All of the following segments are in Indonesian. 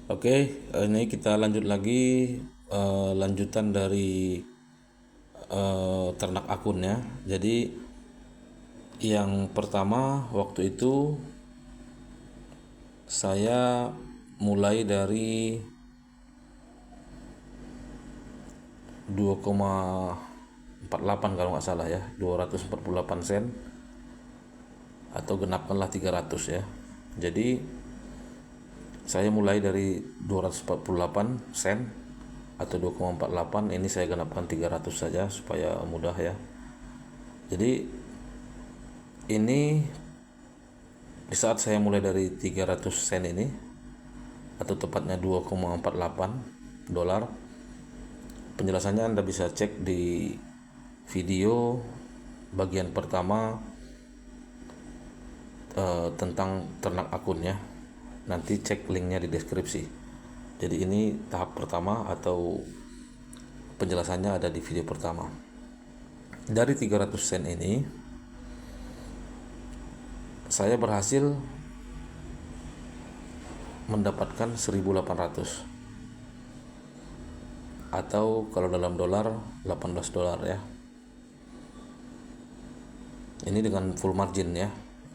Oke, ini kita lanjut lagi, lanjutan dari ternak akun ya. Jadi yang pertama waktu itu saya mulai dari 2,48 kalau nggak salah ya, 248 sen, atau genapkanlah 300 ya. Jadi saya mulai dari 248 sen atau 2,48, ini saya genapkan 300 saja supaya mudah ya. Jadi ini di saat saya mulai dari 300 sen ini, atau tepatnya 2,48 dolar. Penjelasannya Anda bisa cek di video bagian pertama tentang ternak akun ya. Nanti cek linknya di deskripsi. Jadi ini tahap pertama atau penjelasannya ada di video pertama. Dari 300 sen ini saya berhasil mendapatkan 1.800, atau kalau dalam dolar 18 dolar ya. Ini dengan full margin ya.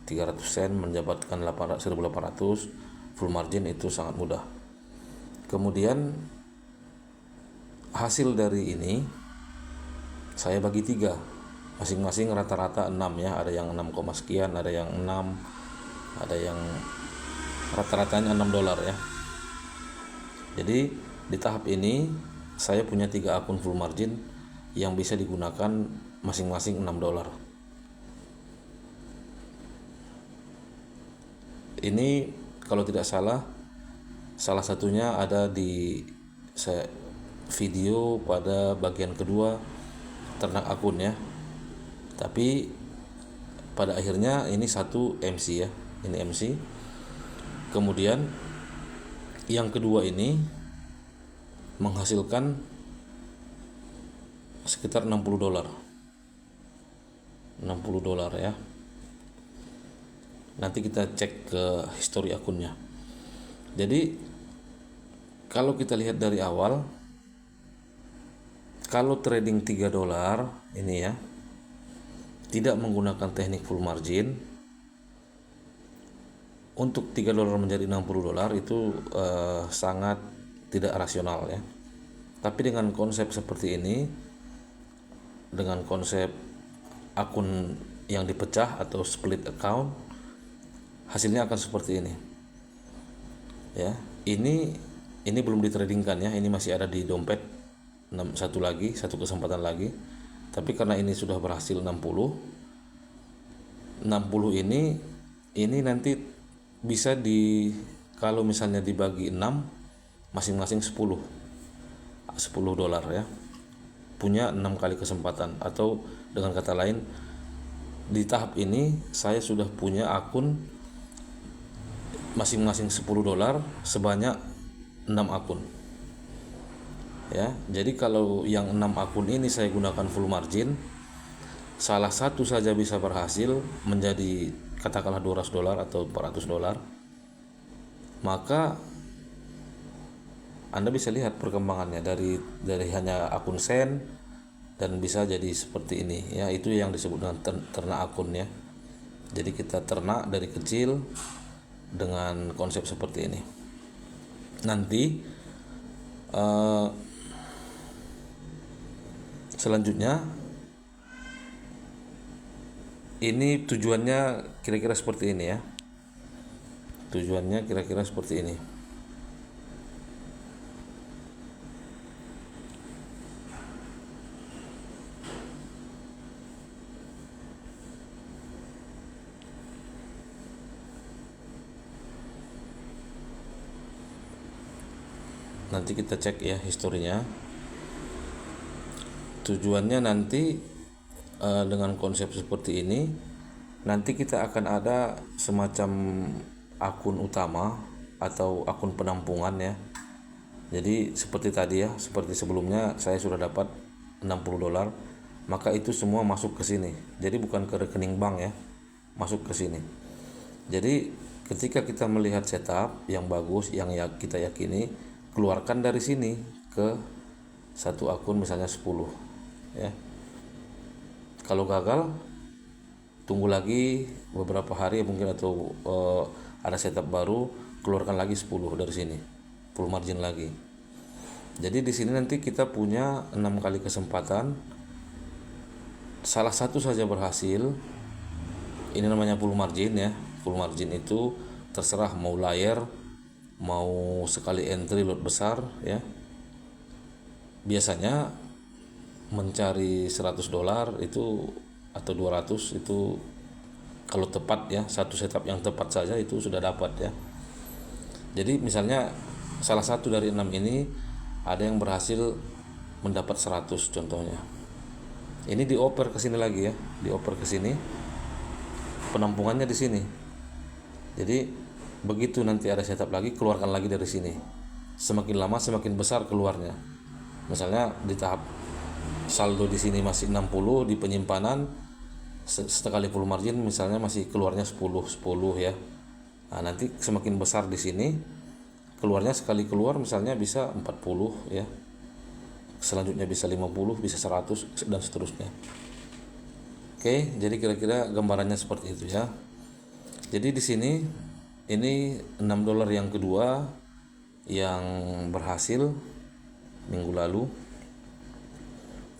300 sen mendapatkan 1.800 full margin, itu sangat mudah. Kemudian hasil dari ini saya bagi 3, masing-masing rata-rata 6 ya. Ada yang 6, sekian, ada yang 6, ada yang rata-ratanya 6 dolar ya. Jadi di tahap ini saya punya 3 akun full margin yang bisa digunakan masing-masing 6 dolar. Ini kalau tidak salah, salah satunya ada di video pada bagian kedua ternak akun ya. Tapi pada akhirnya ini satu MC ya, ini MC. Kemudian yang kedua ini menghasilkan sekitar 60 dolar. 60 dolar ya. Nanti kita cek ke histori akunnya. Jadi kalau kita lihat dari awal, kalau trading 3 dolar ini ya, tidak menggunakan teknik full margin, untuk 3 dolar menjadi 60 dolar itu sangat tidak rasional ya. Tapi dengan konsep seperti ini, dengan konsep akun yang dipecah atau split account, hasilnya akan seperti ini ya. Ini belum ditradingkan ya, ini masih ada di dompet. Satu kesempatan lagi. Tapi karena ini sudah berhasil 60 ini nanti bisa kalau misalnya dibagi 6, masing-masing 10 dolar ya, punya 6 kali kesempatan. Atau dengan kata lain, di tahap ini saya sudah punya akun masing-masing 10 dolar sebanyak 6 akun ya. Jadi kalau yang 6 akun ini saya gunakan full margin, salah satu saja bisa berhasil menjadi katakanlah 200 dolar atau 400 dolar, maka Anda bisa lihat perkembangannya dari hanya akun sen dan bisa jadi seperti ini ya. Itu yang disebut dengan ternak akun ya. Jadi kita ternak dari kecil dengan konsep seperti ini. Nanti selanjutnya ini tujuannya kira-kira seperti ini ya. Tujuannya kira-kira seperti ini. Nanti kita cek ya historinya. Tujuannya nanti dengan konsep seperti ini, nanti kita akan ada semacam akun utama atau akun penampungan ya. Jadi seperti tadi ya, seperti sebelumnya saya sudah dapat 60 dolar, maka itu semua masuk ke sini. Jadi bukan ke rekening bank ya, masuk ke sini. Jadi ketika kita melihat setup yang bagus, yang kita yakini, keluarkan dari sini ke satu akun misalnya 10 ya. Kalau gagal, tunggu lagi beberapa hari mungkin, atau ada setup baru, keluarkan lagi 10 dari sini, full margin lagi. Jadi di sini nanti kita punya 6 kali kesempatan, salah satu saja berhasil, ini namanya full margin ya. Full margin itu terserah mau layer, mau sekali entry lot besar ya. Biasanya mencari $100 itu atau 200 itu kalau tepat ya, satu setup yang tepat saja itu sudah dapat ya. Jadi misalnya salah satu dari 6 ini ada yang berhasil mendapat 100 contohnya. Ini dioper ke sini lagi ya, dioper ke sini. Penampungannya di sini. Jadi begitu nanti ada setup lagi, keluarkan lagi dari sini. Semakin lama semakin besar keluarnya. Misalnya di tahap saldo di sini masih 60, di penyimpanan sekali full margin misalnya masih keluarnya 10 ya. Nah, nanti semakin besar di sini, keluarnya sekali keluar misalnya bisa 40 ya. Selanjutnya bisa 50, bisa 100 dan seterusnya. Oke, jadi kira-kira gambarannya seperti itu ya. Jadi di sini ini $6 yang kedua yang berhasil minggu lalu.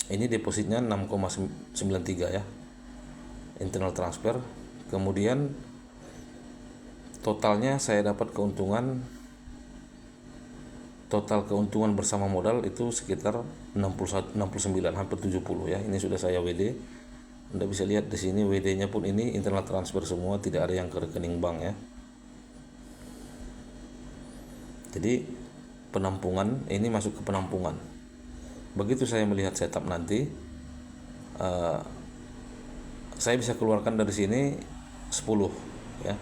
Ini depositnya 6,93 ya. Internal transfer. Kemudian totalnya saya dapat keuntungan, total keuntungan bersama modal itu sekitar 69, hampir 70 ya. Ini sudah saya WD. Anda bisa lihat di sini WD-nya pun ini internal transfer semua, tidak ada yang ke rekening bank ya. Jadi penampungan ini masuk ke penampungan. Begitu saya melihat setup nanti, saya bisa keluarkan dari sini 10 ya.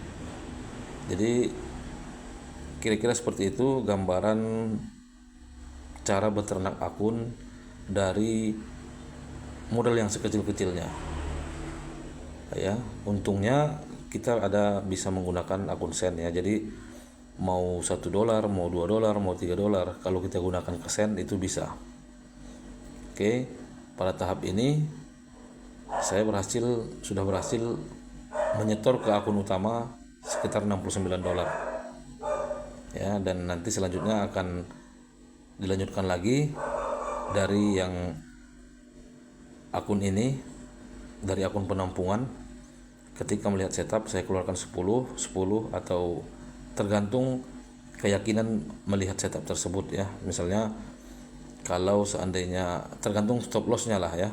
Jadi kira-kira seperti itu gambaran cara beternak akun dari modal yang sekecil-kecilnya. Ya, untungnya kita ada bisa menggunakan akun sen ya. Jadi mau $1, mau $2, mau $3, kalau kita gunakan ke sen itu bisa. Oke, pada tahap ini saya sudah berhasil menyetor ke akun utama sekitar $69 ya, dan nanti selanjutnya akan dilanjutkan lagi dari yang akun ini, dari akun penampungan. Ketika melihat setup saya keluarkan 10 atau tergantung keyakinan melihat setup tersebut ya. Misalnya kalau seandainya tergantung stop lossnya lah ya,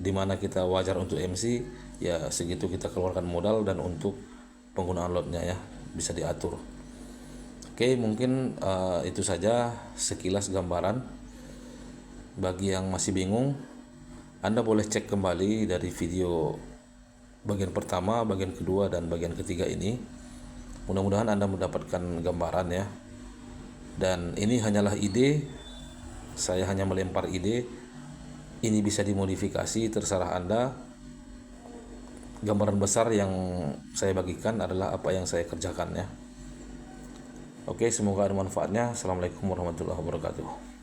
dimana kita wajar untuk MC ya segitu kita keluarkan modal, dan untuk penggunaan lotnya ya bisa diatur. Oke, mungkin itu saja sekilas gambaran. Bagi yang masih bingung, Anda boleh cek kembali dari video bagian pertama, bagian kedua, dan bagian ketiga ini. Mudah-mudahan Anda mendapatkan gambaran ya. Dan ini hanyalah ide, saya hanya melempar ide. Ini bisa dimodifikasi, terserah Anda. Gambaran besar yang saya bagikan adalah apa yang saya kerjakan ya. Oke, semoga ada manfaatnya. Assalamualaikum warahmatullahi wabarakatuh.